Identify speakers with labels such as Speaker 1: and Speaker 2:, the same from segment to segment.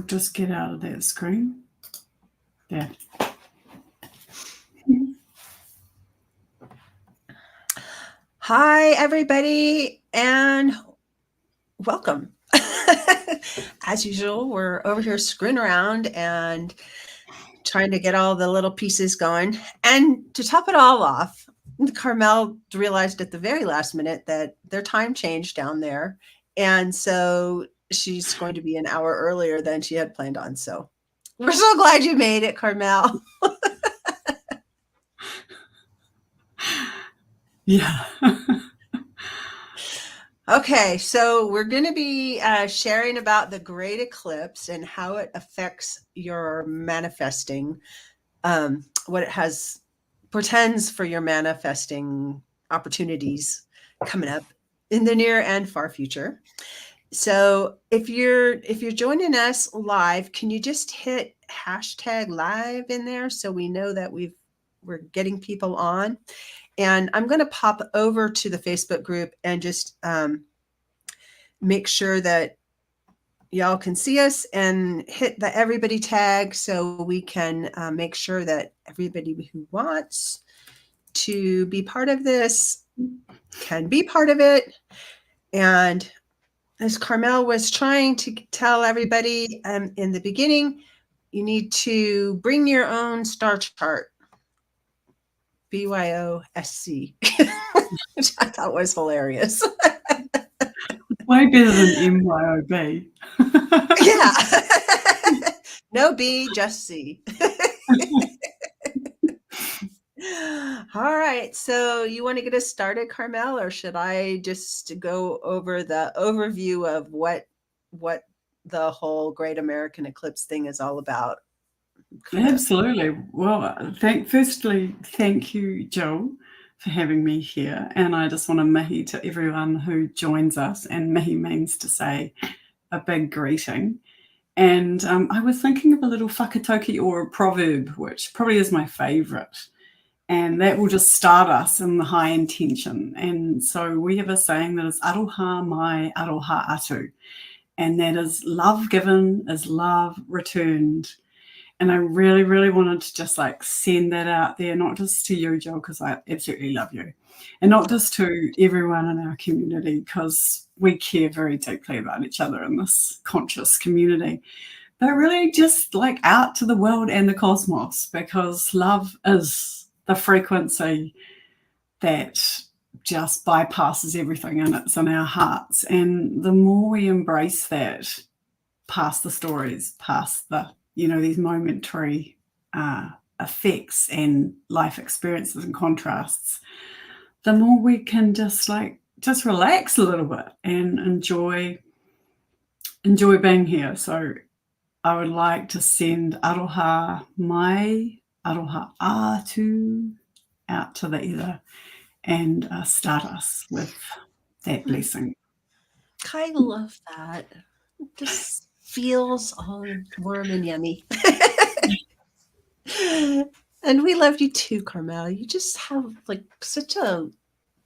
Speaker 1: just get out of that screen. There.
Speaker 2: Hi, everybody, and welcome. As usual, we're over here screwing around and trying to get all the little pieces going. And to top it all off, Carmelle realized at the very last minute that their time changed down there. And so she's going to be an hour earlier than she had planned on. So we're so glad you made it, Carmelle.
Speaker 1: Yeah.
Speaker 2: Okay, so we're going to be sharing about the Great Eclipse and how it affects your manifesting, what it portends for your manifesting opportunities coming up in the near and far future. So if you're joining us live, can you just hit #live in there so we know that we're getting people on? And I'm going to pop over to the Facebook group and just make sure that y'all can see us and hit the everybody tag so we can make sure that everybody who wants to be part of this can be part of it. And as Carmelle was trying to tell everybody in the beginning, you need to bring your own star chart. BYOSC, which I thought was hilarious.
Speaker 1: Way better than MYOB.
Speaker 2: Yeah. No B, just C. All right. So you want to get us started, Carmelle, or should I just go over the overview of what the whole Great American Eclipse thing is all about?
Speaker 1: Absolutely. Well, firstly, thank you, Joel, for having me here. And I just want to mihi to everyone who joins us. And mihi means to say a big greeting. And I was thinking of a little whakatoki or a proverb, which probably is my favourite. And that will just start us in the high intention. And so we have a saying that is aroha mai, aroha atu. And that is love given is love returned. And I really, really wanted to just send that out there, not just to you, Joel, because I absolutely love you. And not just to everyone in our community, because we care very deeply about each other in this conscious community, but really just out to the world and the cosmos, because love is the frequency that just bypasses everything, and it's in our hearts. And the more we embrace that, past the stories, past the these momentary effects and life experiences and contrasts, the more we can just relax a little bit and enjoy being here. So I would like to send aroha mai, aroha atu out to the ether and start us with that blessing.
Speaker 2: I love that. This feels all warm and yummy. And we love you too, Carmelle. You just have such a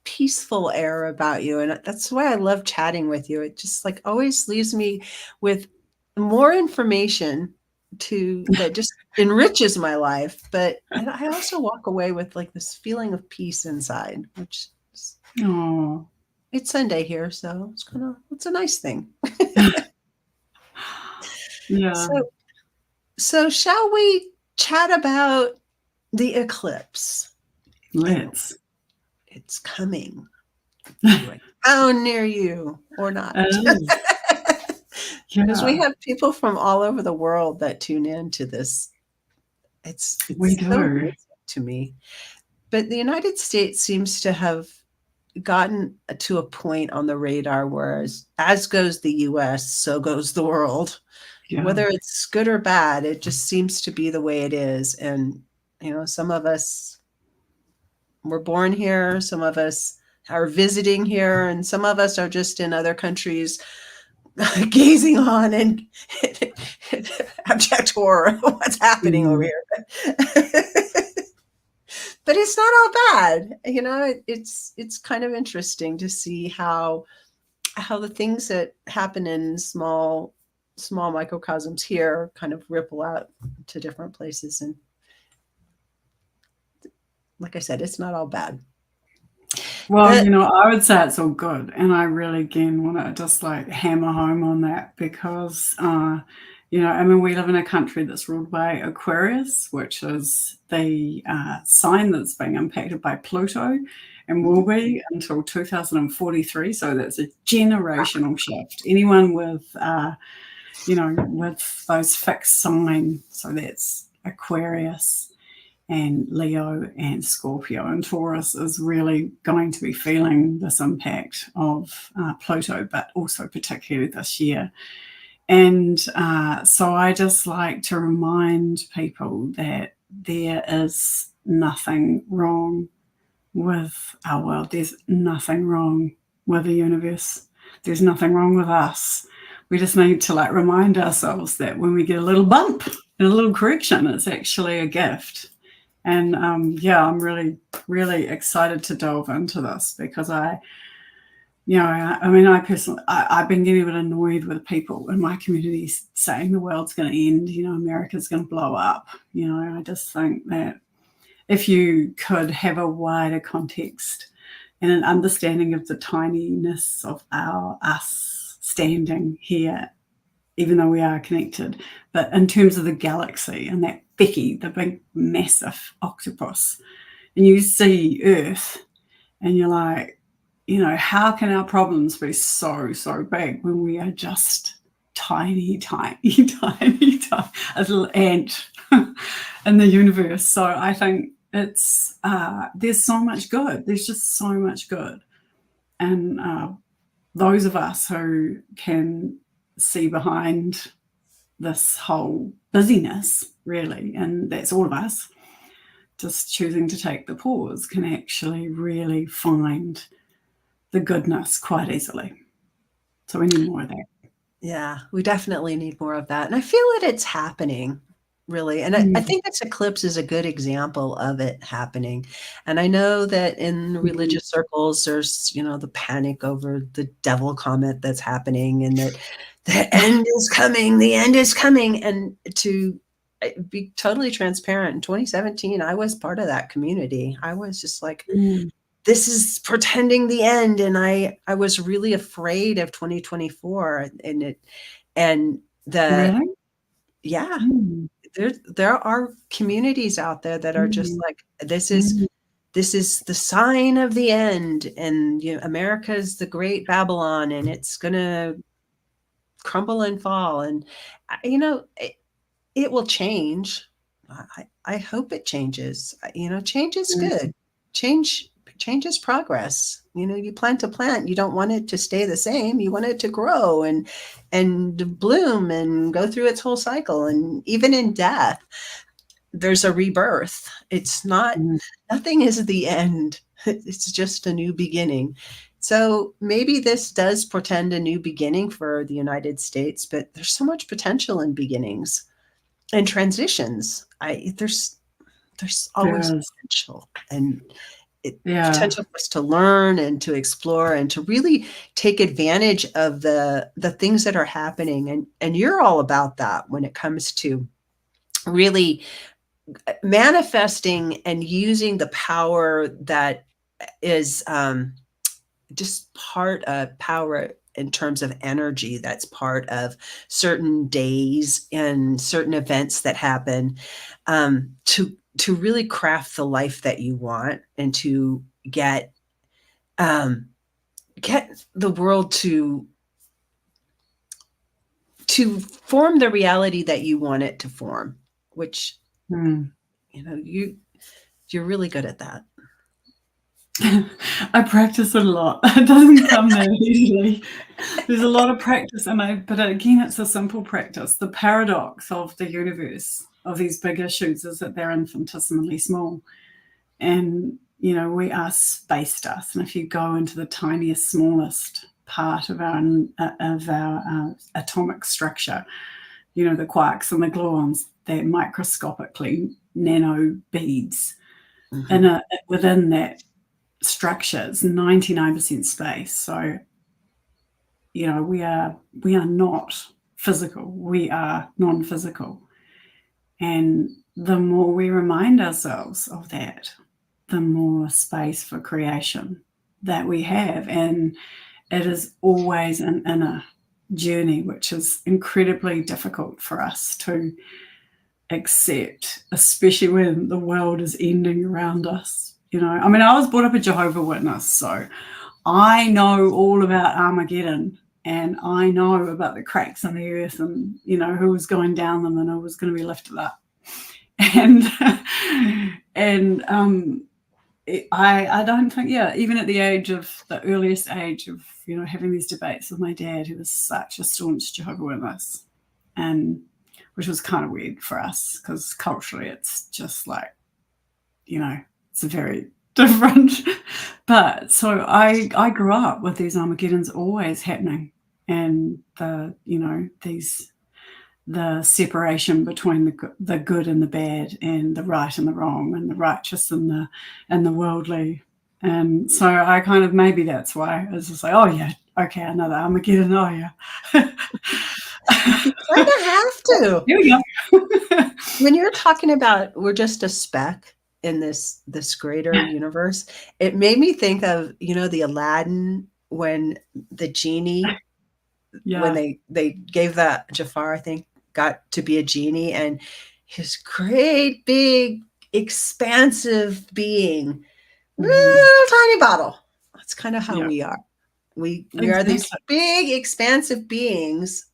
Speaker 2: peaceful air about you, and that's why I love chatting with you. It just always leaves me with more information that just enriches my life, but I also walk away with this feeling of peace inside, which is, it's Sunday here, so it's a nice thing.
Speaker 1: Yeah.
Speaker 2: So shall we chat about the eclipse?
Speaker 1: Let's.
Speaker 2: It's coming. Down near you or not. Because we have people from all over the world that tune in to this. It's
Speaker 1: we
Speaker 2: so
Speaker 1: do
Speaker 2: to me. But the United States seems to have gotten to a point on the radar where as goes the US, so goes the world. Yeah. Whether it's good or bad, it just seems to be the way it is. And, some of us were born here, some of us are visiting here, and some of us are just in other countries gazing on and abject horror of what's happening over here. But it's not all bad. It's kind of interesting to see how the things that happen in small small microcosms here kind of ripple out to different places. And like I said, it's not all bad.
Speaker 1: Well, I would say it's all good. And I really, again, want to just like hammer home on that because, I mean, we live in a country that's ruled by Aquarius, which is the sign that's being impacted by Pluto and will be until 2043. So that's a generational shift. Anyone with, with those fixed signs, so that's Aquarius and Leo and Scorpio and Taurus is really going to be feeling this impact of Pluto, but also particularly this year. And so I just like to remind people that there is nothing wrong with our world. There's nothing wrong with the universe. There's nothing wrong with us. We just need to like remind ourselves that when we get a little bump and a little correction, it's actually a gift. And I'm really, really excited to delve into this because I personally, I've been getting a bit annoyed with people in my community saying the world's going to end, America's going to blow up. I just think that if you could have a wider context and an understanding of the tininess of us standing here, even though we are connected, but in terms of the galaxy and that Becky, the big massive octopus, and you see Earth and you're like, how can our problems be so, so big when we are just tiny, tiny, tiny, tiny, a little ant in the universe? So I think it's, there's so much good. There's just so much good. And those of us who can see behind this whole busyness, really, and that's all of us, just choosing to take the pause can actually really find the goodness quite easily. So we need more of that.
Speaker 2: Yeah, we definitely need more of that. And I feel that it's happening, really. And I think this eclipse is a good example of it happening. And I know that in religious circles, there's, the panic over the devil comet that's happening and that the end is coming, the end is coming. And to be totally transparent, in 2017, I was part of that community. I was just like, this is pretending the end. And I was really afraid of 2024
Speaker 1: Really?
Speaker 2: yeah, there are communities out there that are just like, this is the sign of the end. And America's the great Babylon and it's going to crumble and fall. And, it will change. I hope it changes. Change is good. Change is progress. You plant a plant, you don't want it to stay the same. You want it to grow and bloom and go through its whole cycle. And even in death, there's a rebirth. It's not, nothing is the end. It's just a new beginning. So maybe this does portend a new beginning for the United States, but there's so much potential in beginnings and transitions. There's always potential and potential for us to learn and to explore and to really take advantage of the things that are happening. And you're all about that when it comes to really manifesting and using the power that is just part of power in terms of energy that's part of certain days and certain events that happen, to really craft the life that you want and to get the world to form the reality that you want it to form, which you're really good at that.
Speaker 1: I practice a lot. It doesn't come that easily. There's a lot of practice, but again, it's a simple practice. The paradox of the universe, of these big issues, is that they're infinitesimally small. And, we are space dust. And if you go into the tiniest, smallest part of our atomic structure, the quarks and the gluons, they're microscopically nano beads. And within that structure is 99% space. So, we are not physical. We are non-physical. And the more we remind ourselves of that, the more space for creation that we have. And it is always an inner journey, which is incredibly difficult for us to accept, especially when the world is ending around us. I mean, I was brought up a Jehovah's Witness, so I know all about Armageddon, and I know about the cracks in the earth, and who was going down them and who was going to be lifted up. And I don't think, even at the earliest age of having these debates with my dad, who was such a staunch Jehovah's Witness, and which was kind of weird for us because culturally it's just like, it's a very different. But so I grew up with these Armageddons always happening, and the separation between the good and the bad, and the right and the wrong, and the righteous and the worldly. And so I kind of, maybe that's why I was just like, oh yeah, okay, another Armageddon. Oh yeah.
Speaker 2: You kind of have to.
Speaker 1: Here we go.
Speaker 2: When you're talking about we're just a speck in this greater universe, it made me think of the Aladdin, when the genie, when they gave that Jafar, I think, got to be a genie, and his great big expansive being, little tiny bottle. That's kind of how we are. We are these big expansive beings.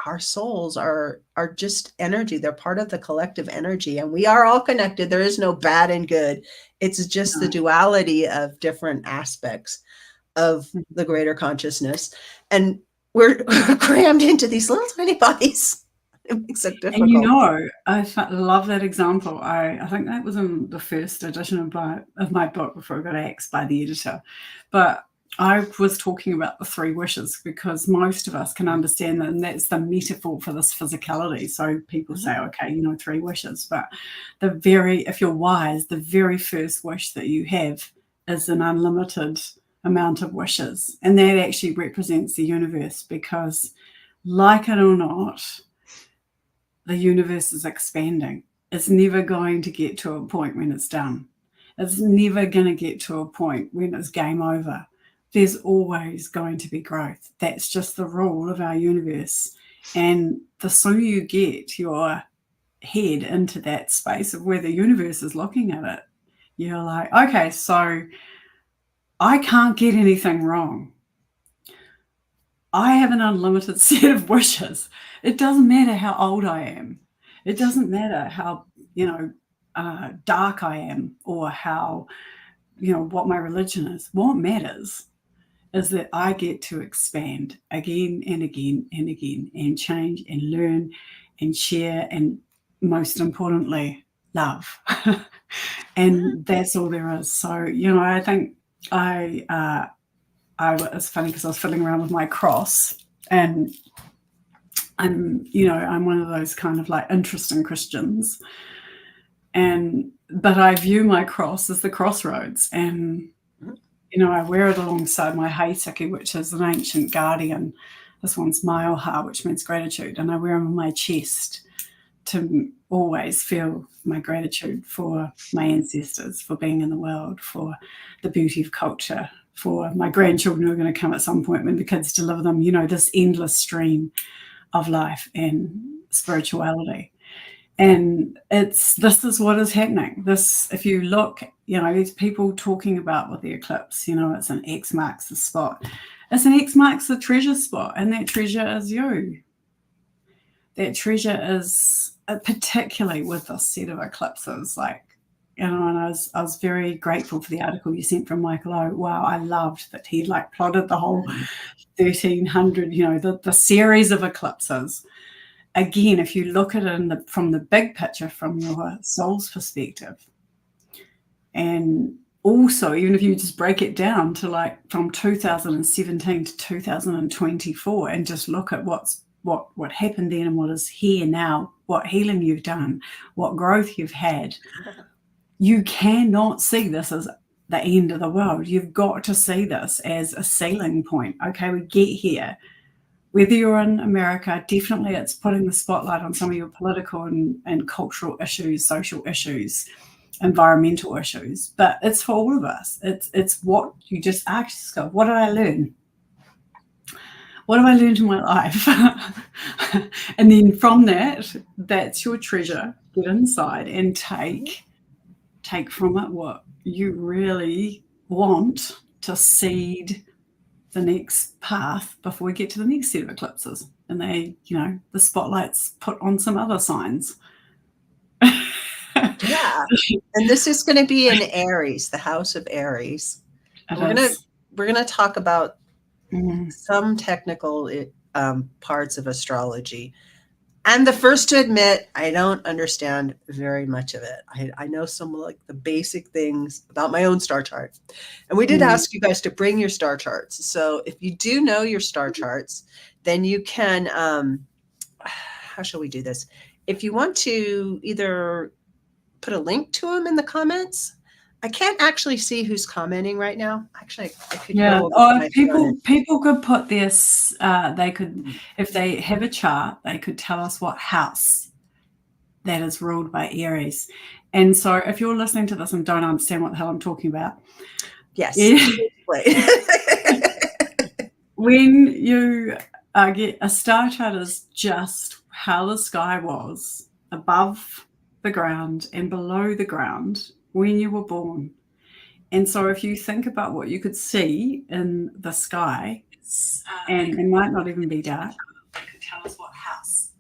Speaker 2: Our souls are just energy. They're part of the collective energy, and we are all connected. There is no bad and good. It's just the duality of different aspects of the greater consciousness, and we're crammed into these little tiny bodies. It makes it difficult.
Speaker 1: And I love that example. I think that was in the first edition of my book before I got axed by the editor. But I was talking about the 3 wishes because most of us can understand that, and that's the metaphor for this physicality. So people say, okay, 3 wishes, but if you're wise, the very first wish that you have is an unlimited amount of wishes. And that actually represents the universe, because like it or not, the universe is expanding. It's never going to get to a point when it's done. It's never going to get to a point when it's game over. There's always going to be growth. That's just the rule of our universe. And the sooner you get your head into that space of where the universe is looking at it, you're like, okay, so I can't get anything wrong. I have an unlimited set of wishes. It doesn't matter how old I am. It doesn't matter how, dark I am, or how, what my religion is. What matters is that I get to expand again and again and again, and change and learn and share, and most importantly, love. And that's all there is. So, I think it's funny because I was fiddling around with my cross, and I'm one of those kind of like interesting Christians, but I view my cross as the crossroads, and I wear it alongside my heitiki, which is an ancient guardian. This one's Maioha, which means gratitude, and I wear them on my chest to always feel my gratitude for my ancestors, for being in the world, for the beauty of culture, for my grandchildren who are going to come at some point when the kids deliver them, this endless stream of life and spirituality. And this is what is happening. If you look, there's people talking about with the eclipse, it's an X marks the spot. It's an X marks the treasure spot, and that treasure is you. That treasure is, particularly with this set of eclipses, and I was very grateful for the article you sent from Michael O. Wow, I loved that he plotted the whole 1300, the series of eclipses. Again, if you look at it from the big picture, from your soul's perspective, and also even if you just break it down to from 2017 to 2024, and just look at what happened then and what is here now, what healing you've done, what growth you've had, you cannot see this as the end of the world. You've got to see this as a sailing point. Okay, we get here. whether you're in America, definitely it's putting the spotlight on some of your political and cultural issues, social issues, environmental issues. But it's for all of us. It's what you just ask yourself, what did I learn? What have I learned in my life? And then from that, that's your treasure. Get inside and take from it what you really want to seed the next path before we get to the next set of eclipses. And they, the spotlight's put on some other signs.
Speaker 2: Yeah. And this is going to be in Aries, the house of Aries. We're gonna talk about some technical parts of astrology. I'm the first to admit I don't understand very much of it. I know some like the basic things about my own star chart. And we did ask you guys to bring your star charts. So if you do know your star charts, then you can, how shall we do this? If you want to either put a link to them in the comments. I can't actually see who's commenting right now. Actually, I could go over my phone.
Speaker 1: People could put this, they could, if they have a chart, they could tell us what house that is ruled by Aries. And so if you're listening to this and don't understand what the hell I'm talking about.
Speaker 2: Yes.
Speaker 1: When you get a star chart is just how the sky was above the ground and below the ground when you were born. And so if you think about what you could see in the sky, and it might not even be dark, it could tell us what house.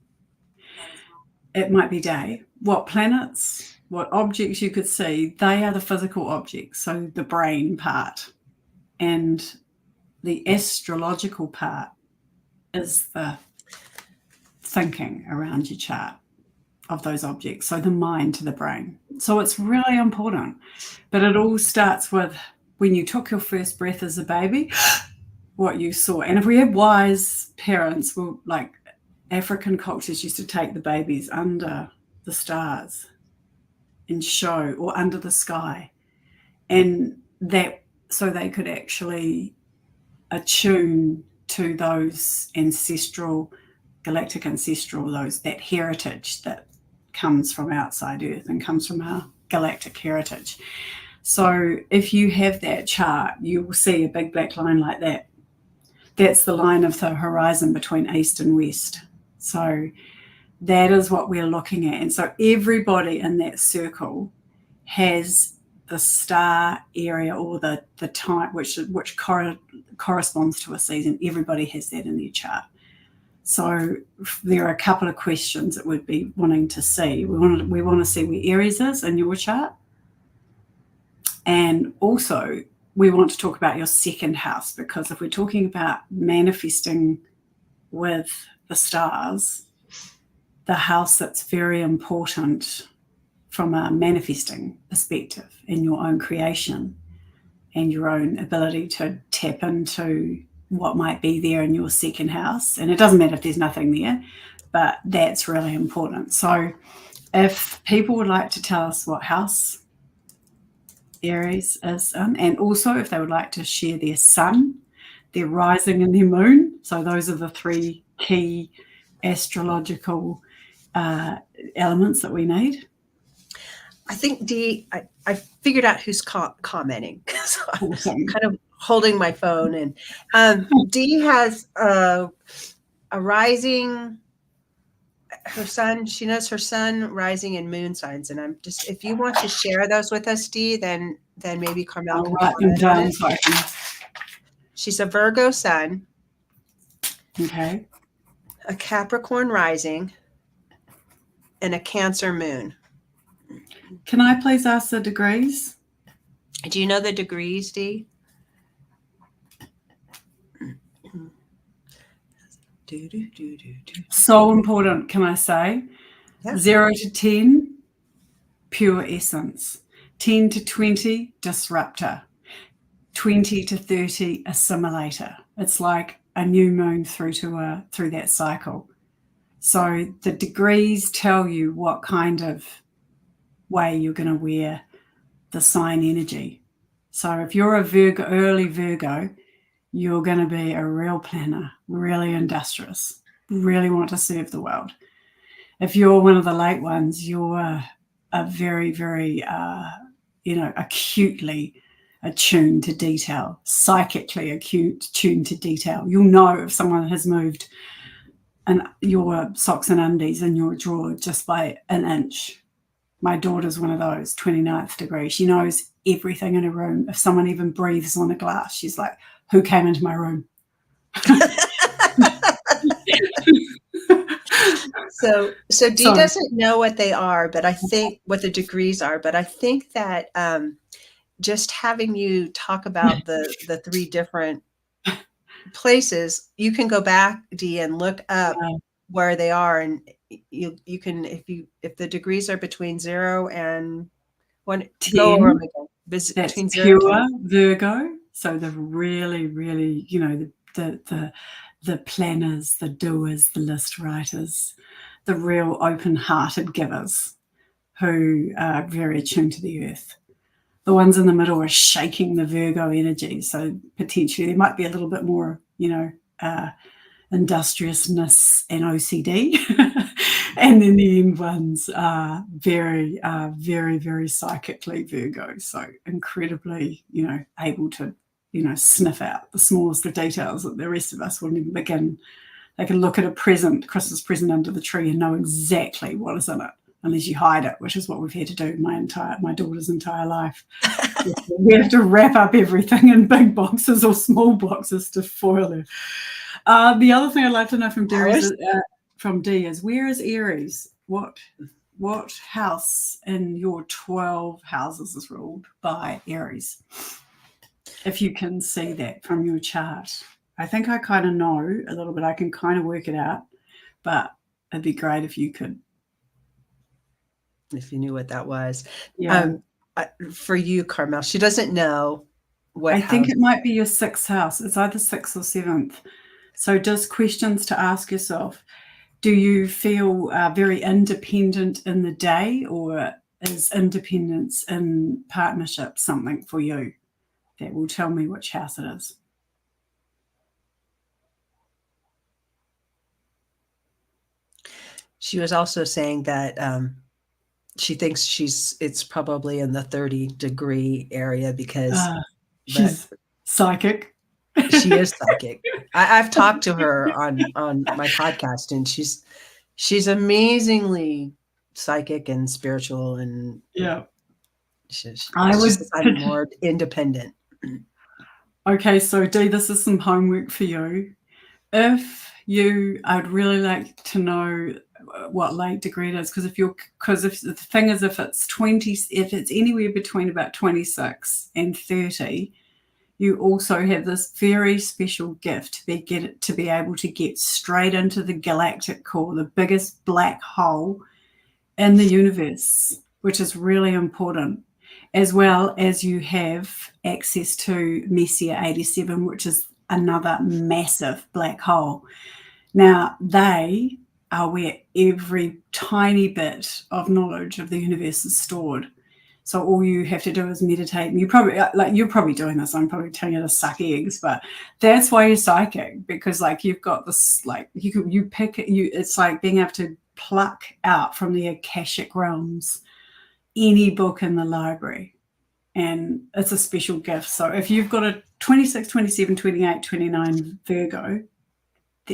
Speaker 1: It might be day. What planets, what objects you could see, they are the physical objects, so the brain part. And the astrological part is the thinking around your chart of those objects, so the mind to the brain. So it's really important. But it all starts with when you took your first breath as a baby, what you saw. And if we have wise parents, well, like African cultures used to take the babies under the stars and show, or under the sky, and that so they could actually attune to those galactic ancestral, that heritage that comes from outside Earth and comes from our galactic heritage. So if you have that chart, you will see a big black line like that. That's the line of the horizon between east and west. So that is what we're looking at. And so everybody in that circle has the star area, or the time which corresponds to a season. Everybody has that in their chart. So there are a couple of questions that we'd be wanting to see. We want to see where Aries is in your chart. And also we want to talk about your second house, because if we're talking about manifesting with the stars, the house that's very important from a manifesting perspective in your own creation and your own ability to tap into what might be there in your second house. And it doesn't matter if there's nothing there, but that's really important. So if people would like to tell us what house Aries is in, and also if they would like to share their sun, their rising and their moon. So those are the three key astrological elements that we need.
Speaker 2: I think Dee, I figured out who's commenting. So I'm kind of holding my phone, and Dee has a rising, her sun. She knows her sun, rising, and moon signs. And I'm just, if you want to share those with us, Dee, then maybe Carmelle can
Speaker 1: write them down. So
Speaker 2: she's a Virgo sun.
Speaker 1: Okay.
Speaker 2: A Capricorn rising, and a Cancer moon.
Speaker 1: Can I please ask the degrees?
Speaker 2: Do you know the degrees, Dee?
Speaker 1: So important, can I say?
Speaker 2: Yeah.
Speaker 1: 0 to 10, pure essence. 10 to 20, disruptor. 20 to 30, assimilator. It's like a new moon through that cycle. So the degrees tell you what kind of way you're going to wear the sign energy. So if you're a Virgo, early Virgo, you're going to be a real planner, really industrious, really want to serve the world. If you're one of the late ones, you're a very, very, acutely attuned to detail, psychically attuned to detail. You'll know if someone has moved your socks and undies in your drawer just by an inch. My daughter's one of those, 29th degree. She knows everything in a room. If someone even breathes on a glass, she's like, who came into my room?
Speaker 2: So Dee doesn't know what they are, but I think what the degrees are, but I think that just having you talk about the three different places, you can go back, Dee, and look up where they are, and you can, if the degrees are between 0 and 1,
Speaker 1: 10,
Speaker 2: go over them again.
Speaker 1: That's
Speaker 2: Between 0
Speaker 1: pure
Speaker 2: and 10.
Speaker 1: Virgo. So the really, really, the planners, the doers, the list writers, the real open-hearted givers who are very attuned to the earth. The ones in the middle are shaking the Virgo energy. So potentially there might be a little bit more, industriousness and OCD. And then the end ones are very, very psychically Virgo. So incredibly, able to, sniff out the smallest of details that the rest of us wouldn't even begin. They can look at a Christmas present under the tree and know exactly what is in it, unless you hide it, which is what we've had to do my daughter's entire life. We have to wrap up everything in big boxes or small boxes to foil her. The other thing I'd like to know from Dee is where is Aries? What house in your 12 houses is ruled by Aries? If you can see that from your chart. I think I kind of know a little bit. I can kind of work it out, but it'd be great if you could.
Speaker 2: If you knew what that was.
Speaker 1: Yeah.
Speaker 2: For you, Carmelle, she doesn't know what
Speaker 1: I think
Speaker 2: house.
Speaker 1: it might be your 6th house. It's either 6th or 7th. So just questions to ask yourself. Do you feel very independent in the day, or is independence in partnership something for you? That will tell me which house it is.
Speaker 2: She was also saying that she thinks it's probably in the 30-degree area because
Speaker 1: she's psychic.
Speaker 2: She is psychic. I've talked to her on my podcast, and she's amazingly psychic and spiritual, and I'm more independent.
Speaker 1: Okay, so Dee, this is some homework for you. I'd really like to know what late degree it is, because if the thing is, if it's anywhere between about 26 and 30, you also have this very special gift to be able to get straight into the galactic core, the biggest black hole in the universe, which is really important, as well as you have access to Messier 87, which is another massive black hole. Now, they are where every tiny bit of knowledge of the universe is stored. So all you have to do is meditate, and you're probably doing this. I'm probably telling you to suck eggs, but that's why you're psychic, because you've got this, it's like being able to pluck out from the Akashic realms any book in the library, and it's a special gift. So if you've got a 26, 27, 28, 29 Virgo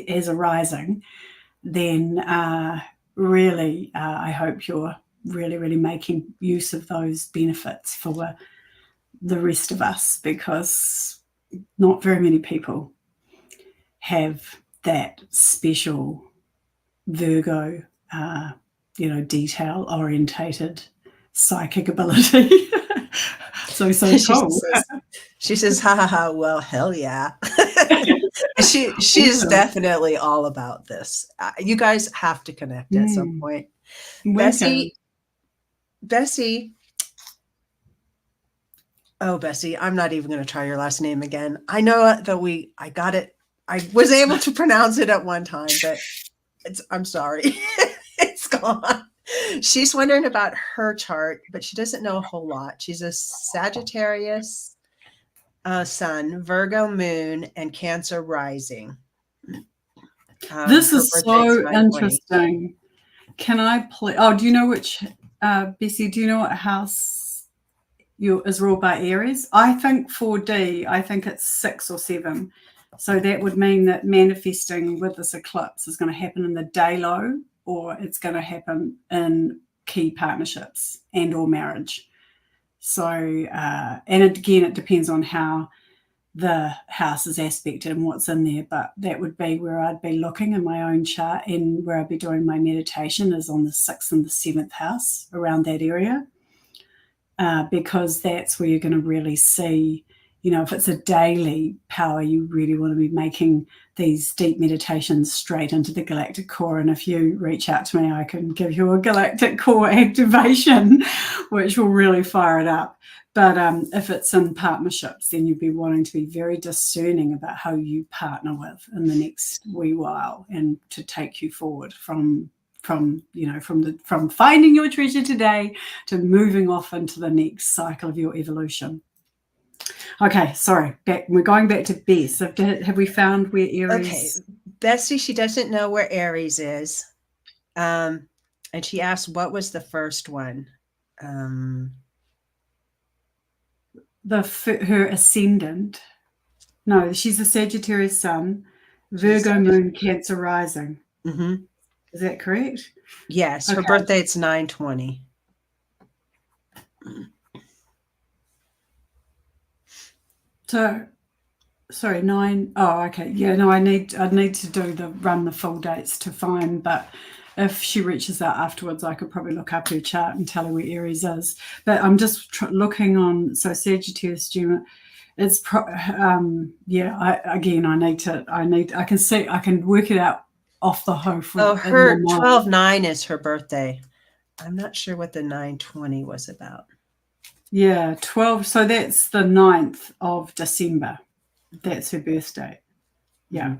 Speaker 1: as a rising, then really I hope you're really making use of those benefits for the rest of us, because not very many people have that special Virgo, detail orientated psychic ability. so cool.
Speaker 2: She says, ha ha ha, well, hell yeah. She's definitely all about this. You guys have to connect at some point. Bessie. Oh, Bessie, I'm not even going to try your last name again. I know that I got it. I was able to pronounce it at one time, but I'm sorry. It's gone. She's wondering about her chart, but she doesn't know a whole lot. She's a Sagittarius. Sun, Virgo moon, and Cancer rising.
Speaker 1: This
Speaker 2: Her
Speaker 1: is
Speaker 2: birthday's
Speaker 1: so
Speaker 2: 9/20.
Speaker 1: interesting. Can I play? Oh, do you know which, Bessie, do you know what house is ruled by Aries? I think 4D, I think it's 6 or 7. So that would mean that manifesting with this eclipse is going to happen in the day low, or it's going to happen in key partnerships and or marriage. So, and again, it depends on how the house is aspected and what's in there, but that would be where I'd be looking in my own chart, and where I'd be doing my meditation is on the 6th and the 7th house, around that area, because that's where you're going to really see, if it's a daily power, you really want to be making these deep meditations straight into the galactic core. And if you reach out to me, I can give you a galactic core activation, which will really fire it up. But if it's in partnerships, then you'd be wanting to be very discerning about how you partner with in the next wee while, and to take you forward from finding your treasure today to moving off into the next cycle of your evolution. Okay, sorry. We're going back to Bess. Have we found where Aries?
Speaker 2: Okay, Bessie, she doesn't know where Aries is, and she asked, "What was the first one?"
Speaker 1: Her ascendant. No, she's a Sagittarius sun, Virgo moon, Cancer rising.
Speaker 2: Mm-hmm.
Speaker 1: Is that correct?
Speaker 2: Yes, her birthday it's 9/20.
Speaker 1: So, sorry, 9. Oh, okay. Yeah, no, I'd need to run the full dates to find, but if she reaches out afterwards, I could probably look up her chart and tell her where Aries is. But I'm just looking on. So Sagittarius, Gemini. It's I can work it out off the hoof.
Speaker 2: Her 12/9 is her birthday. I'm not sure what the 9/20 was about.
Speaker 1: Yeah, 12. So that's the 9th of December. That's her birthday. Yeah.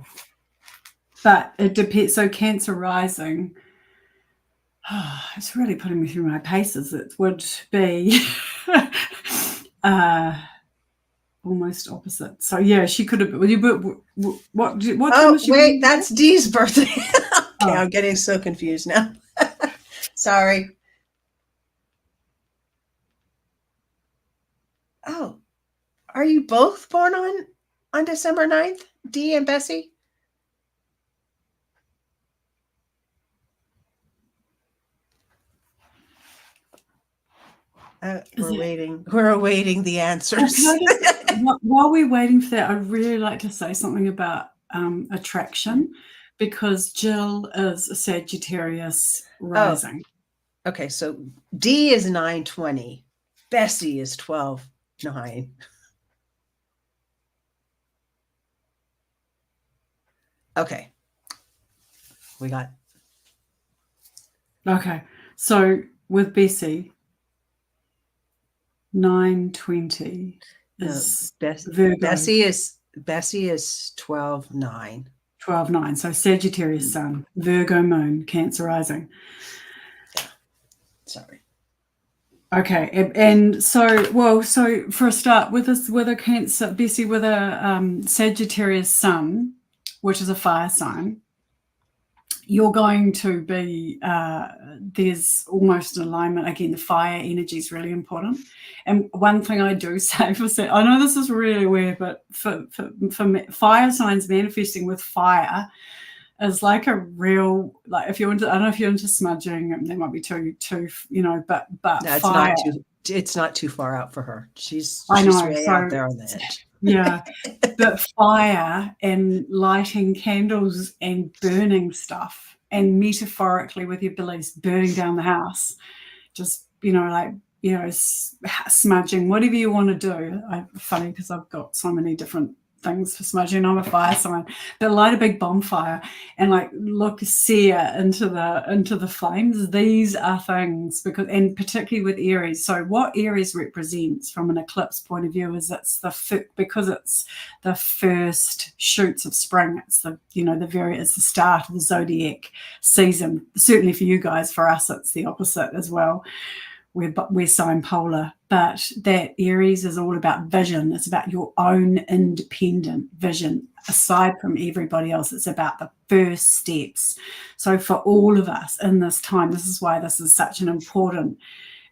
Speaker 1: But it depends. So Cancer rising, it's really putting me through my paces. It would be almost opposite. So yeah, she could have. What time was she?
Speaker 2: Wait, that's Dee's birthday. Okay, I'm getting so confused now. Sorry. Oh, are you both born on December 9th, Dee and Bessie? We're awaiting the answers.
Speaker 1: While we're waiting for that, I'd really like to say something about attraction, because Jill is a Sagittarius rising.
Speaker 2: Okay, so Dee is 9/20. Bessie is 12/9. Okay. We got.
Speaker 1: Okay. So with Bessie, 9/20 is Virgo.
Speaker 2: Bessie is 12/9.
Speaker 1: 12/9. So Sagittarius sun, Virgo moon, Cancer rising.
Speaker 2: Sorry.
Speaker 1: Okay, and so for a start, with a Cancer, Bessie, with a Sagittarius sun, which is a fire sign, you're going to be there's almost an alignment. Again, the fire energy is really important. And one thing I do say I know this is really weird, but for fire signs, manifesting with fire is like a real, like, if you're into, I don't know if you're into smudging, there might be too but
Speaker 2: no,
Speaker 1: fire,
Speaker 2: it's not too far out for her. She's way out there on the edge.
Speaker 1: Yeah, but fire and lighting candles and burning stuff, and metaphorically with your beliefs, burning down the house, just smudging, whatever you want to do. Funny because I've got so many different things for smudging. I'm a fire sign, but light a big bonfire and sear into the flames. These are things, and particularly with Aries. So what Aries represents from an eclipse point of view is because it's the first shoots of spring. It's it's the start of the zodiac season. Certainly for you guys, for us, it's the opposite as well. we're sign polar, but that Aries is all about vision. It's about your own independent vision. Aside from everybody else, it's about the first steps. So for all of us in this time, this is why this is such an important,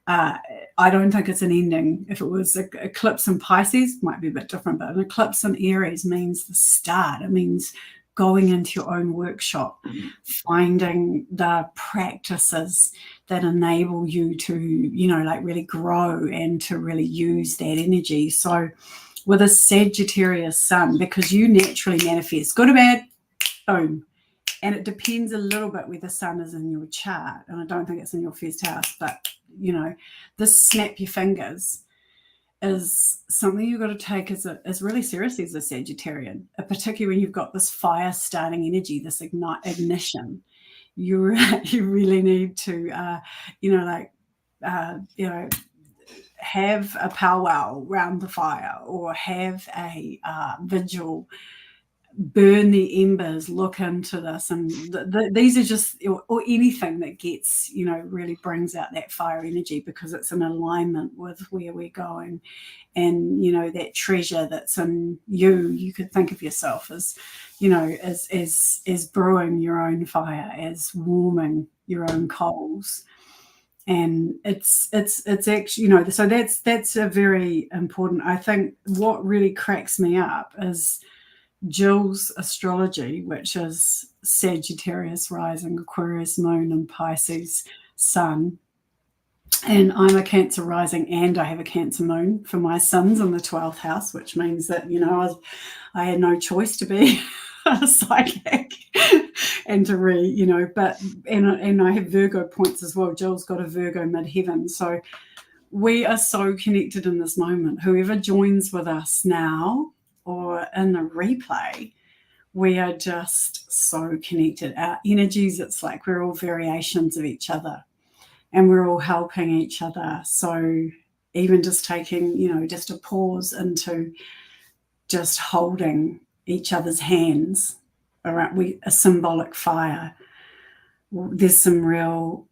Speaker 1: I don't think it's an ending. If it was an eclipse in Pisces, might be a bit different, but an eclipse in Aries means the start. It means going into your own workshop, finding the practices that enable you to, like really grow and to really use that energy. So with a Sagittarius sun, because you naturally manifest, good or bad, boom. And it depends a little bit where the sun is in your chart. And I don't think it's in your first house, but this snap your fingers is something you've got to take as really seriously as a Sagittarian, particularly when you've got this fire starting energy, this ignition. You really need to, have a powwow around the fire, or have a vigil, burn the embers, look into this, and these are just, or anything that gets, really brings out that fire energy, because it's in alignment with where we're going. And that treasure that's in you could think of yourself as, as brewing your own fire, as warming your own coals. And it's actually, so that's a very important, I think. What really cracks me up is Jill's astrology, which is Sagittarius rising, Aquarius moon, and Pisces sun. And I'm a Cancer rising, and I have a Cancer moon for my sons in the 12th house, which means that, I had no choice to be a psychic and to but I have Virgo points as well. Jill's got a Virgo midheaven. So we are so connected in this moment. Whoever joins with us now or in the replay, we are just so connected. Our energies, it's like we're all variations of each other, and we're all helping each other. So even just taking, just a pause into just holding each other's hands around a symbolic fire. There's some real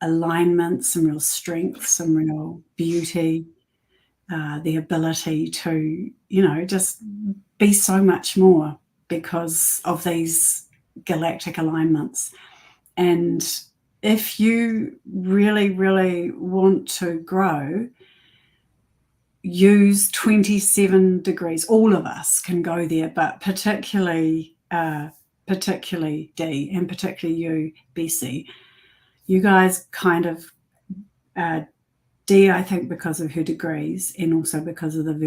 Speaker 1: alignment, some real strength, some real beauty, the ability to, just be so much more because of these galactic alignments. And if you really, really want to grow, use 27 degrees. All of us can go there, but particularly Dee, and particularly you, Bessie, you guys kind of, Dee, I think because of her degrees and also because of that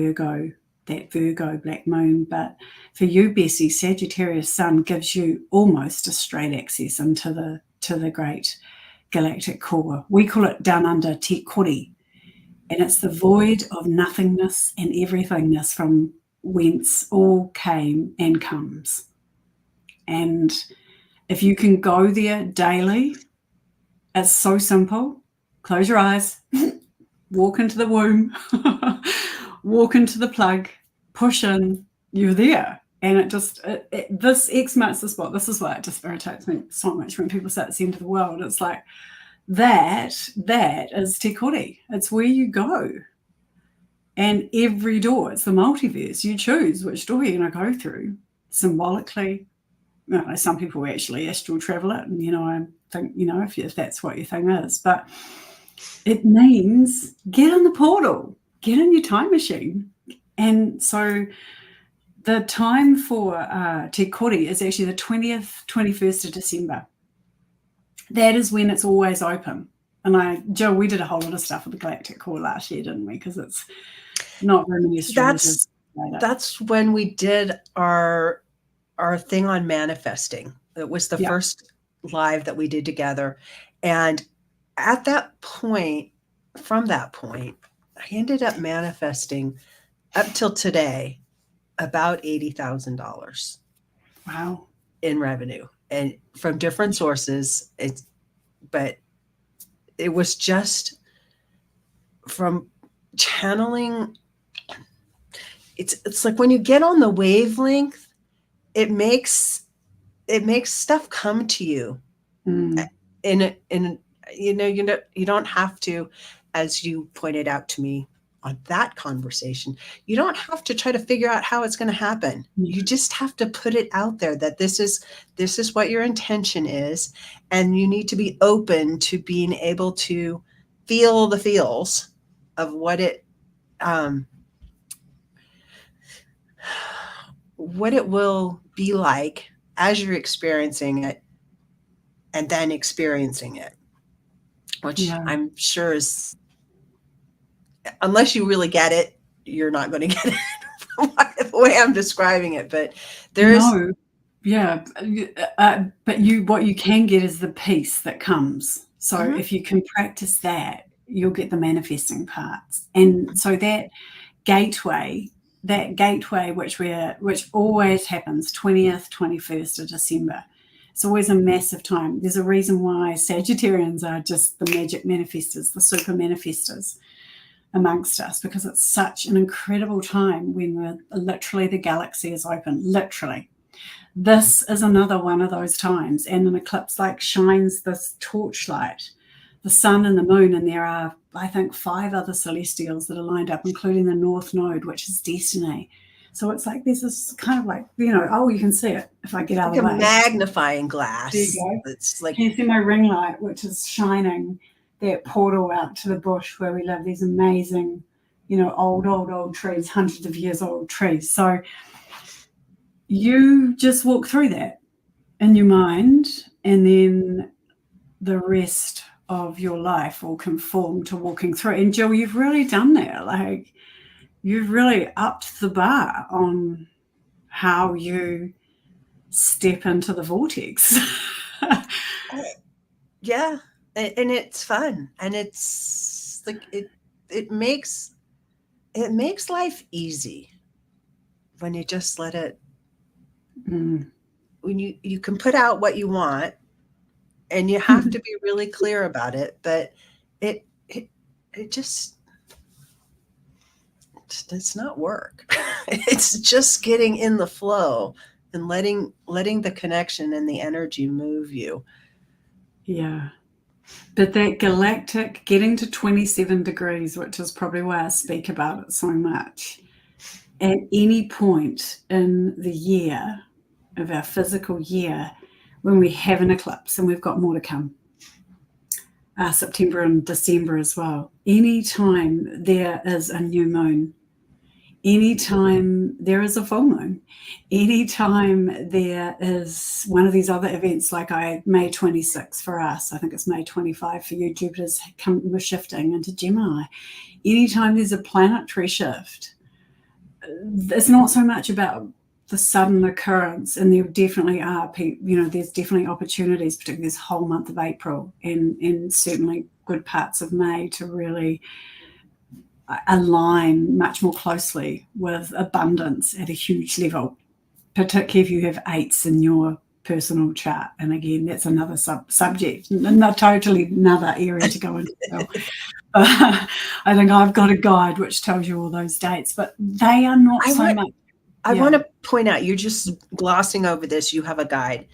Speaker 1: Virgo black moon. But for you, Bessie, Sagittarius sun gives you almost a straight access into the great galactic core. We call it down under Te Kori, and it's the void of nothingness and everythingness from whence all came and comes. And if you can go there daily, it's so simple. Close your eyes, walk into the womb, walk into the plug, push in, you're there. And this X marks the spot. This is why it just irritates me so much when people say it's the end of the world. It's like, that is Te Kori. It's where you go. And every door, it's the multiverse. You choose which door you're going to go through. Symbolically, some people actually astral travel it. And, I think, if that's what your thing is. But it means get in the portal, get in your time machine. And so the time for Te Kori is actually the 20th, 21st of December. That is when it's always open. And Jill, we did a whole lot of stuff with the Galactic Core last year, didn't we? Because it's not very many astrologers.
Speaker 2: That's when we did our thing on manifesting. It was the first live that we did together. And at that point, from that point, I ended up manifesting up till today about $80,000.
Speaker 1: Wow.
Speaker 2: In revenue, and from different sources. But it was just from channeling. It's like when you get on the wavelength, it makes stuff come to you. You don't have to. as you pointed out to me on that conversation, you don't have to try to figure out how it's going to happen. You just have to put it out there that this is what your intention is, and you need to be open to being able to feel the feels of what it will be like as you're experiencing it, and then experiencing it, which I'm sure is, unless you really get it, you're not going to get it the way I'm describing it. But there's
Speaker 1: but what you can get is the peace that comes. So if you can practice that, you'll get the manifesting parts. And so that gateway which always happens 20th, 21st of December. It's always a massive time. There's a reason why Sagittarians are just the magic manifestors, the super manifestors amongst us, because it's such an incredible time when literally the galaxy is open, literally. This is another one of those times, and an eclipse like shines this torchlight, the sun and the moon, and there are, I think, 5 other celestials that are lined up, including the North Node, which is destiny. So it's like there's this kind of like, you can see it if I get out of the way.
Speaker 2: Like a magnifying glass.
Speaker 1: There you go.
Speaker 2: It's like,
Speaker 1: can you see my ring light, which is shining that portal out to the bush where we live, these amazing, old trees, hundreds of years old trees. So you just walk through that in your mind, and then the rest of your life will conform to walking through. And Jill, you've really done that. Like, you've really upped the bar on how you step into the vortex.
Speaker 2: Yeah. And it's fun. And it's like, it makes life easy when you just let it, when you can put out what you want, and you have to be really clear about it, but it just, it's not work. It's just getting in the flow and letting the connection and the energy move you.
Speaker 1: Yeah. But that galactic, getting to 27 degrees, which is probably why I speak about it so much, at any point in the year, of our physical year, when we have an eclipse, and we've got more to come, September and December as well, anytime there is a new moon, anytime there is a full moon, anytime there is one of these other events, like May 26 for us, I think it's May 25 for you, Jupiter's we're shifting into Gemini. Anytime there's a planetary shift, it's not so much about the sudden occurrence, and there definitely are, there's definitely opportunities, particularly this whole month of April and certainly good parts of May, to really align much more closely with abundance at a huge level, particularly if you have 8s in your personal chart. And again, that's another subject, not totally another area to go into. I think I've got a guide which tells you all those dates, but they are not so much.
Speaker 2: I want to point out, you're just glossing over this. You have a guide.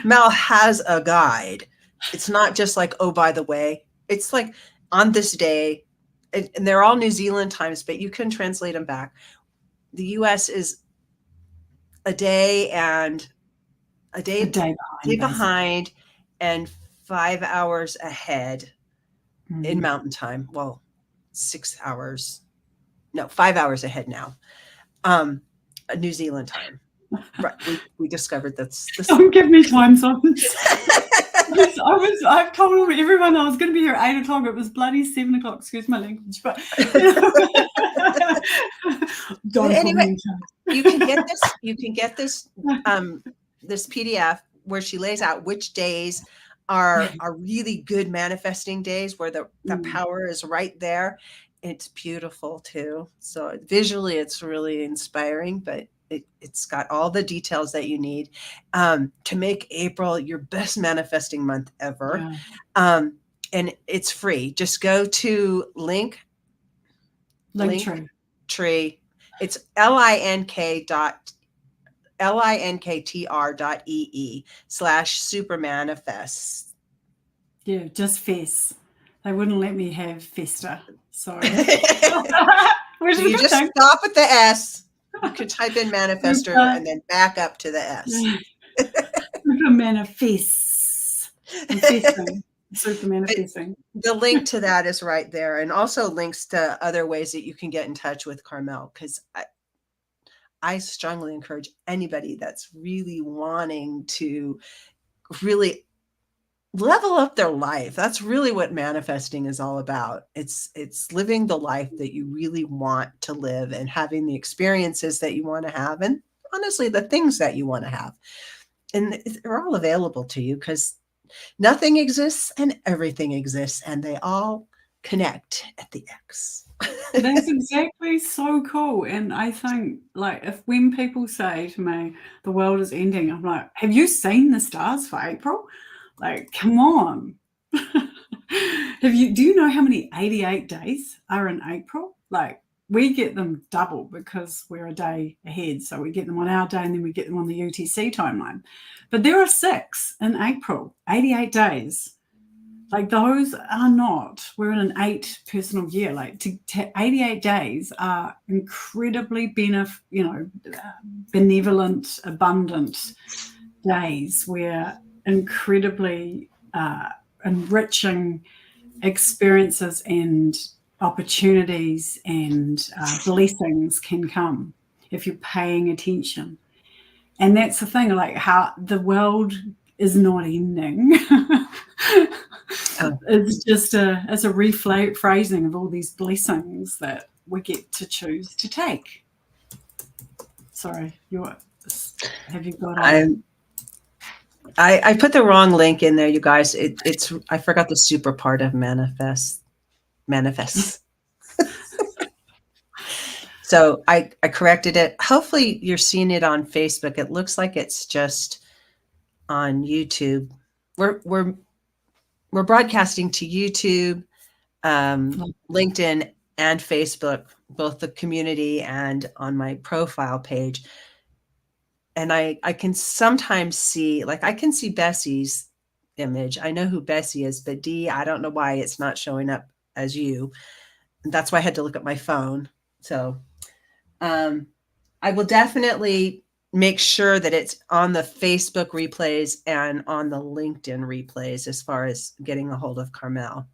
Speaker 2: Mel has a guide. It's not just like, oh, by the way, it's like on this day, and they're all New Zealand times, but you can translate them back. The US is a day behind and 5 hours ahead in mountain time. Well, 5 hours ahead now. New Zealand time. Right. We discovered that's this.
Speaker 1: Don't give me time zones. I've told everyone I was going to be here at 8 o'clock. It was bloody 7 o'clock. Excuse my language, but
Speaker 2: anyway, you can get this this PDF where she lays out which days are really good manifesting days, where the power is right there. It's beautiful too. So visually, it's really inspiring, but it's got all the details that you need to make April your best manifesting month ever. Yeah. And it's free. Just go to Linktree. It's linktr.ee/supermanifest.
Speaker 1: Yeah, just fess. They wouldn't let me have Festa. So,
Speaker 2: So
Speaker 1: which is a
Speaker 2: you
Speaker 1: good
Speaker 2: just
Speaker 1: thing.
Speaker 2: stop at the S. You could type in Manifestar and then back up to the S.
Speaker 1: Super manifests. Manifesting. Super manifesting.
Speaker 2: The link to that is right there, and also links to other ways that you can get in touch with Carmelle, because I strongly encourage anybody that's really wanting to really level up their life. That's really what manifesting is all about. It's living the life that you really want to live and having the experiences that you want to have, and honestly the things that you want to have. And they're all available to you because nothing exists and everything exists, and they all connect at the X.
Speaker 1: That's exactly so cool. And I think, like, when people say to me, the world is ending, I'm like, have you seen the stars for April? Like, come on. Do you know how many 88 days are in April? Like, we get them double because we're a day ahead. So we get them on our day and then we get them on the UTC timeline. But there are 6 in April, 88 days. Like, those are not, we're in an 8 personal year. Like, to 88 days are incredibly benevolent, abundant days where incredibly enriching experiences and opportunities and blessings can come if you're paying attention. And that's the thing, like, how the world is not ending. It's just it's a rephrasing of all these blessings that we get to choose to take. Sorry, have you got
Speaker 2: I put the wrong link in there, you guys. It's I forgot the super part of manifests. So I corrected it. Hopefully you're seeing it on Facebook. It looks like it's just on YouTube. We're broadcasting to YouTube, LinkedIn, and Facebook, both the community and on my profile page. And I can sometimes see, like, I can see Bessie's image. I know who Bessie is, but Dee, I don't know why it's not showing up as you. And that's why I had to look at my phone. So I will definitely make sure that it's on the Facebook replays and on the LinkedIn replays as far as getting a hold of Carmelle.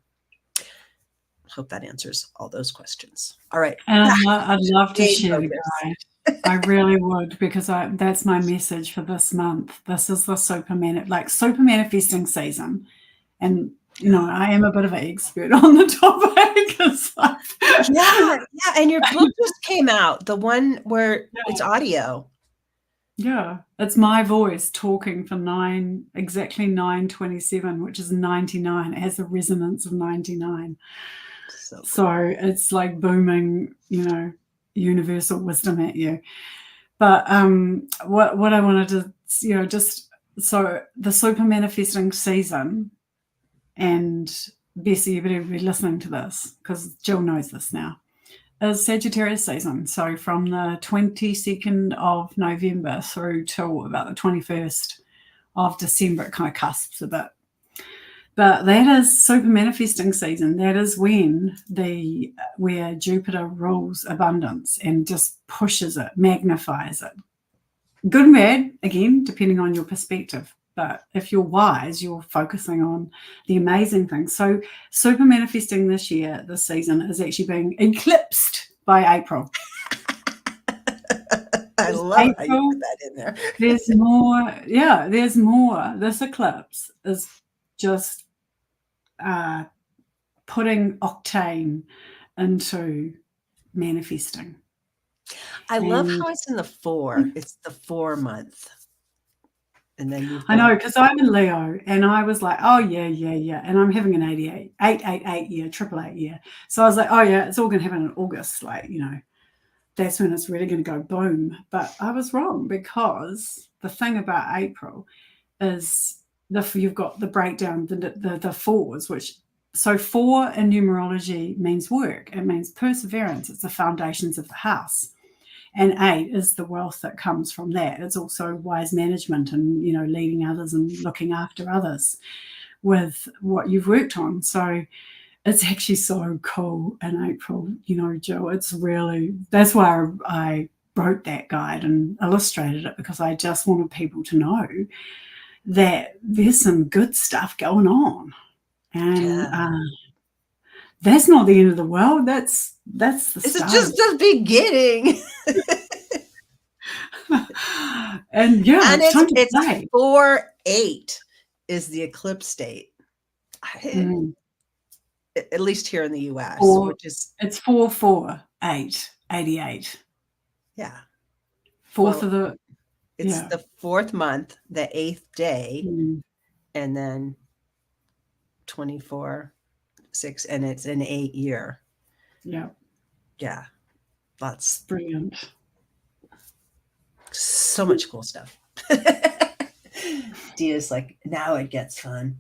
Speaker 2: Hope that answers all those questions. All right.
Speaker 1: And I'd love to share the guide. I really would, because that's my message for this month. This is the super manifesting season. And, I am a bit of an expert on the topic.
Speaker 2: Yeah. And your book just came out, the one where it's audio.
Speaker 1: Yeah, it's my voice talking for exactly 9:27, which is 99. It has the resonance of 99. So it's like booming, universal wisdom at you. But what I wanted to, so the super manifesting season, and Bessie, you better be listening to this because Jill knows this now, is Sagittarius season. So from the 22nd of November through till about the 21st of December, it kind of cusps a bit. But that is super manifesting season. That is where Jupiter rules abundance and just pushes it, magnifies it. Good and bad, again, depending on your perspective. But if you're wise, you're focusing on the amazing things. So super manifesting this season, is actually being eclipsed by April.
Speaker 2: I love April, how you put that in there.
Speaker 1: There's more. Yeah, there's more. This eclipse is just putting octane into manifesting.
Speaker 2: I love how it's in the 4. It's the 4 month. And then
Speaker 1: I know, because I'm in Leo, and I was like, oh yeah, and I'm having an 888 year, 888 year. So I was like, oh yeah, it's all going to happen in August, that's when it's really going to go boom. But I was wrong, because the thing about April is you've got the breakdown, the 4s, which, so 4 in numerology means work. It means perseverance. It's the foundations of the house. And 8 is the wealth that comes from that. It's also wise management and, leading others and looking after others with what you've worked on. So it's actually so cool in April, Jill. It's really, that's why I wrote that guide and illustrated it, because I just wanted people to know that there's some good stuff going on. And that's not the end of the world. That's the
Speaker 2: This is
Speaker 1: start.
Speaker 2: just the beginning.
Speaker 1: And yeah,
Speaker 2: And
Speaker 1: it's time to
Speaker 2: it's
Speaker 1: play.
Speaker 2: 4/8 is the eclipse date.
Speaker 1: Mm.
Speaker 2: At least here in the US, which is
Speaker 1: It's 4/4/8, 88.
Speaker 2: yeah.
Speaker 1: Fourth
Speaker 2: Well,
Speaker 1: of the
Speaker 2: it's the 4th month, the 8th day, and then 24/6, and it's an 8 year.
Speaker 1: Yeah.
Speaker 2: Yeah. That's
Speaker 1: Brilliant.
Speaker 2: so much cool stuff. Dia's like, now it gets fun.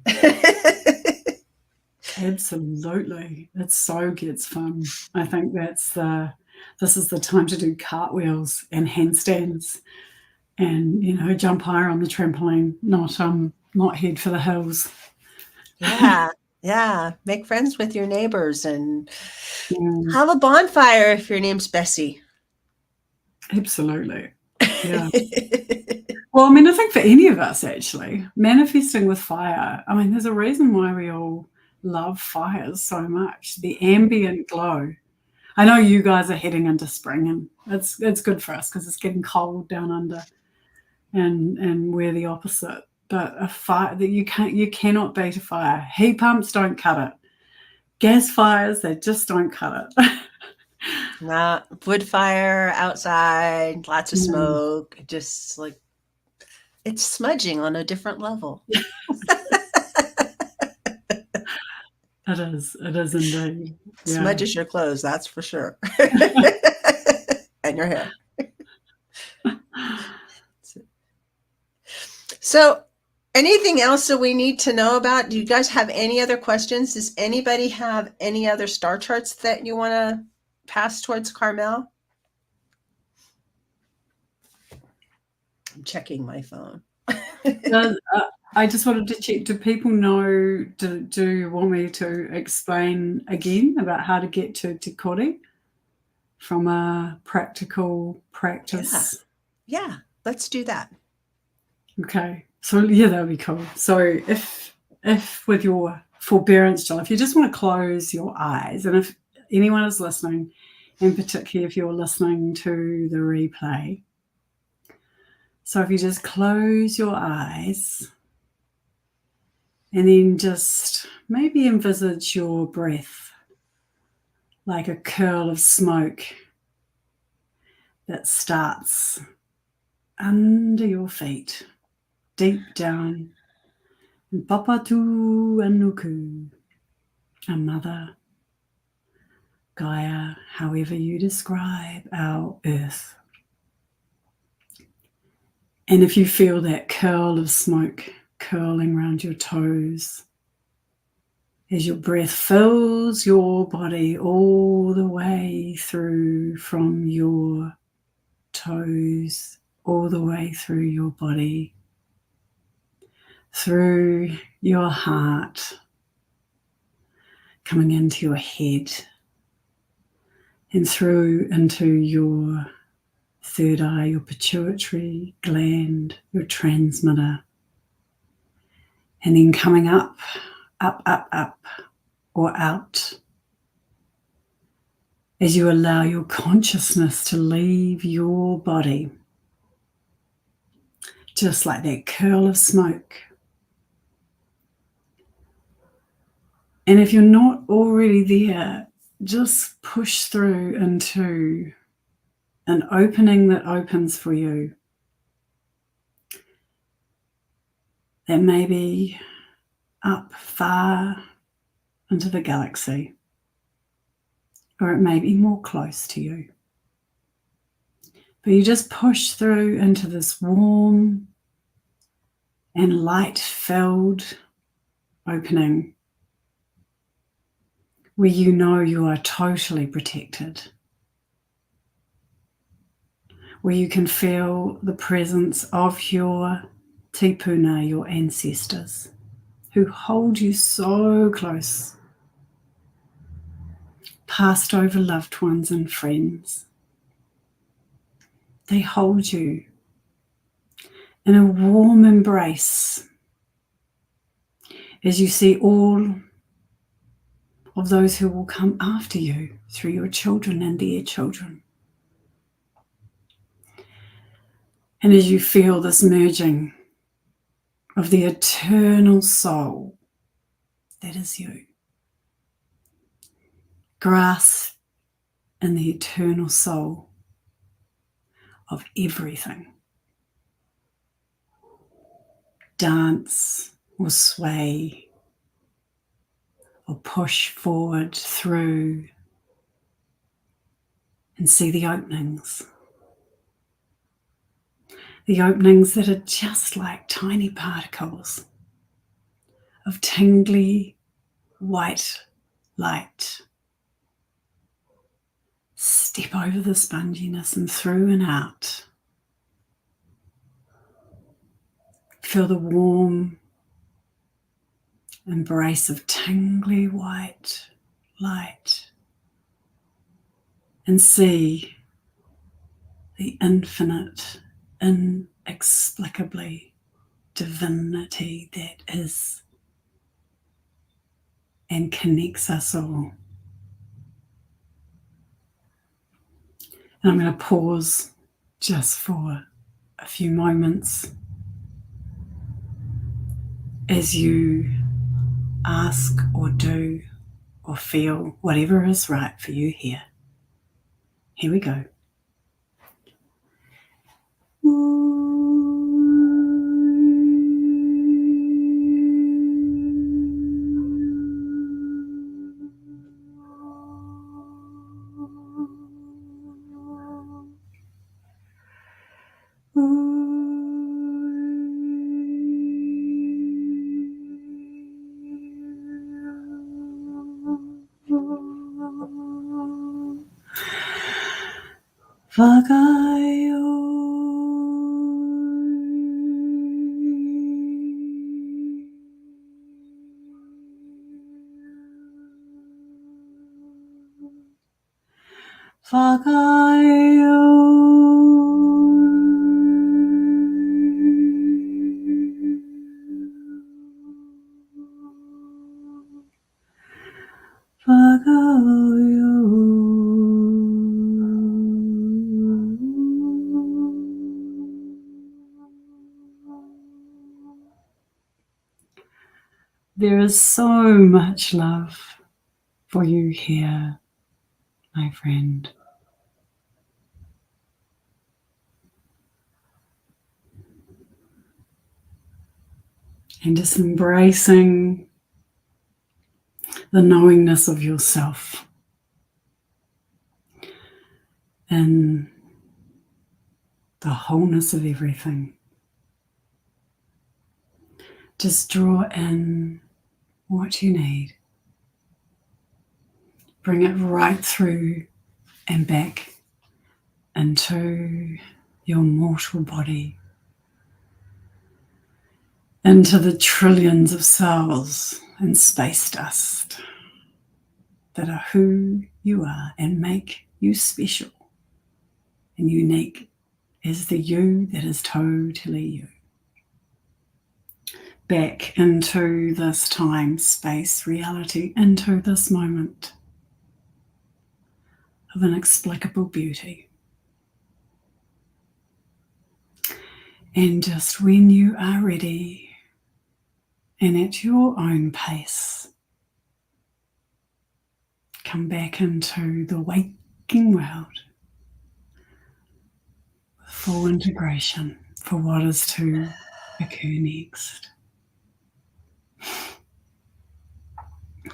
Speaker 1: Absolutely. It so gets fun. I think this is the time to do cartwheels and handstands and, jump higher on the trampoline, not head for the hills.
Speaker 2: Yeah. Yeah. Make friends with your neighbors and have a bonfire if your name's Bessie.
Speaker 1: Absolutely. Yeah. Well, I mean, I think for any of us, actually, manifesting with fire, I mean, there's a reason why we all love fires so much. The ambient glow. I know you guys are heading into spring, and it's good for us because it's getting cold down under, and we're the opposite. But a fire that you cannot beat a fire. Heat pumps don't cut it. Gas fires, they just don't cut it.
Speaker 2: Nah, wood fire outside, lots of smoke, just like it's smudging on a different level.
Speaker 1: It is indeed. Yeah.
Speaker 2: Smudges your clothes, that's for sure. And your hair. So, anything else that we need to know about? Do you guys have any other questions? Does anybody have any other star charts that you want to pass towards Carmelle? I'm checking my phone.
Speaker 1: I just wanted to check, do people know, do you want me to explain again about how to get to Te Kore from a practical practice?
Speaker 2: Yeah, let's do that.
Speaker 1: Okay. So yeah, that would be cool. So if with your forbearance, Jill, if you just want to close your eyes, and if anyone is listening, and particularly if you're listening to the replay, so if you just close your eyes and then just maybe envisage your breath like a curl of smoke that starts under your feet, deep down. Papatu Anuku, a mother, Gaia, however you describe our earth. And if you feel that curl of smoke curling around your toes, as your breath fills your body all the way through from your toes, all the way through your body, through your heart, coming into your head, and through into your third eye, your pituitary gland, your transmitter, and then coming up, or out as you allow your consciousness to leave your body, just like that curl of smoke. And if you're not already there, just push through into an opening that opens for you. That may be up far into the galaxy, or it may be more close to you. But you just push through into this warm and light-filled opening where you know you are totally protected, where you can feel the presence of your tipuna, your ancestors, who hold you so close, passed over loved ones and friends. They hold you in a warm embrace as you see all of those who will come after you through your children and their children. And as you feel this merging of the eternal soul that is you, grasp in the eternal soul of everything. Dance or sway or push forward through and see the openings. The openings that are just like tiny particles of tingly white light. Step over the sponginess and through and out. Feel the warm embrace of tingly white light and see the infinite, inexplicably divinity that is and connects us all. And I'm going to pause just for a few moments as you ask or do or feel whatever is right for you here. Here we go. Vagayo. Vagayo. There is so much love for you here, my friend. And just embracing the knowingness of yourself and the wholeness of everything. Just draw in what you need. Bring it right through and back into your mortal body, into the trillions of cells and space dust that are who you are and make you special and unique as the you that is totally you. Back into this time, space, reality, into this moment of inexplicable beauty. And just when you are ready and at your own pace, come back into the waking world with full integration for what is to occur next.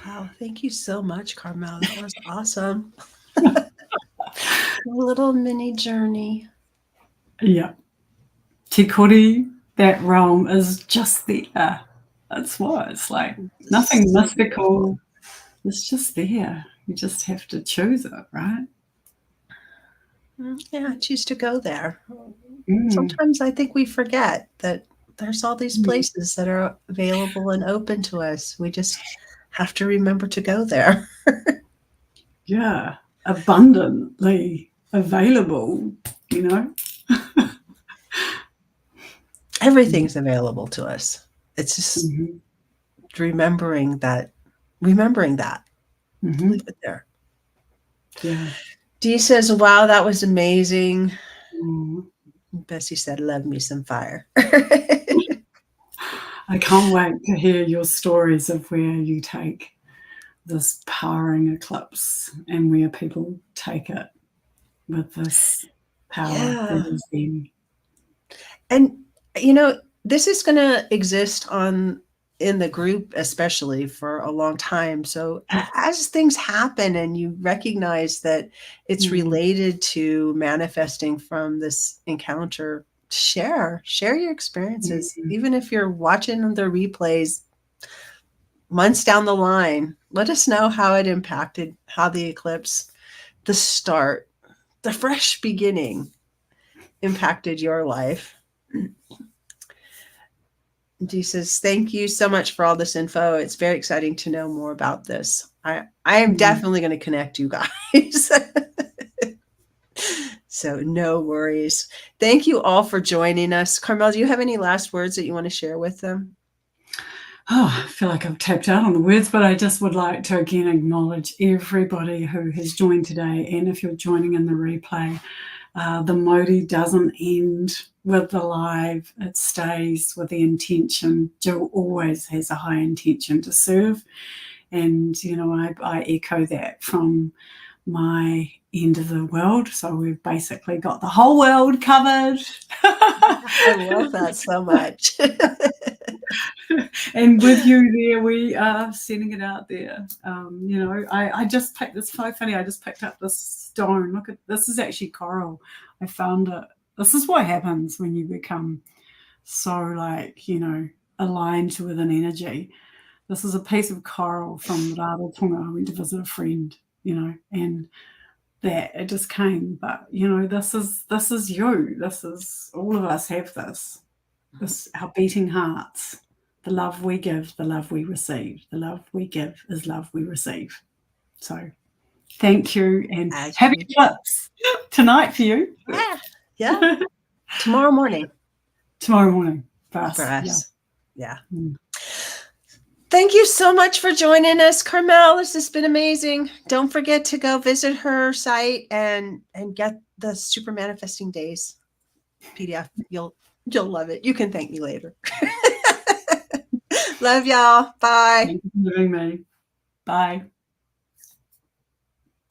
Speaker 2: Wow, thank you so much, Carmelle. That was awesome. A little mini journey.
Speaker 1: Yeah. Te kore, that realm is just there. That's what it's like. Nothing
Speaker 2: So
Speaker 1: mystical.
Speaker 2: beautiful.
Speaker 1: It's just there. You just have to choose it, right?
Speaker 2: Yeah, I choose to go there.
Speaker 1: Mm.
Speaker 2: Sometimes I think we forget that there's all these places that are available and open to us. We just have to remember to go there.
Speaker 1: yeah, abundantly available, you know.
Speaker 2: Everything's available to us. It's just
Speaker 1: Mm-hmm.
Speaker 2: remembering that.
Speaker 1: Mm-hmm.
Speaker 2: Leave it there.
Speaker 1: Yeah.
Speaker 2: Dee says, wow, that was amazing.
Speaker 1: Mm.
Speaker 2: Bessie said, love me some fire.
Speaker 1: I can't wait to hear your stories of where you take this powering eclipse and where people take it with this power that
Speaker 2: Yeah.
Speaker 1: is them.
Speaker 2: And, this is going to exist in the group, especially for a long time. So as things happen and you recognize that it's
Speaker 1: Mm.
Speaker 2: related to manifesting from this encounter, share your experiences.
Speaker 1: Mm.
Speaker 2: Even if you're watching the replays months down the line, let us know how it impacted, how the eclipse, the start, the fresh beginning impacted your life. Dee says, thank you so much for all this info. It's very exciting to know more about this. I am definitely going to connect you guys. So no worries. Thank you all for joining us. Carmelle, do you have any last words that you want to share with them?
Speaker 1: Oh, I feel like I've tapped out on the words, but I just would like to again acknowledge everybody who has joined today. And if you're joining in the replay, the Modi doesn't end with the live, it stays with the intention. Jill always has a high intention to serve. And, I echo that from my end of the world. So we've basically got the whole world covered.
Speaker 2: I love that so much.
Speaker 1: And with you there, we are sending it out there. I just picked, it's so funny, I just picked up this stone. Look at this, is actually coral. I found it. This is what happens when you become so aligned with an energy. This is a piece of coral from Rarotonga. I went to visit a friend, and that it just came. But this is you. This is, all of us have this. This, our beating hearts. The love we give, the love we receive. The love we give is love we receive. So thank you, and happy eclipse tonight for you.
Speaker 2: Yeah. Tomorrow morning.
Speaker 1: Tomorrow morning for
Speaker 2: For
Speaker 1: us.
Speaker 2: us. Yeah.
Speaker 1: Mm.
Speaker 2: Thank you so much for joining us, Carmelle. This has been amazing. Don't forget to go visit her site and get the Super Manifesting Days PDF. You'll love it. You can thank me later. Love y'all. Bye.
Speaker 1: Thank you for having me. Bye.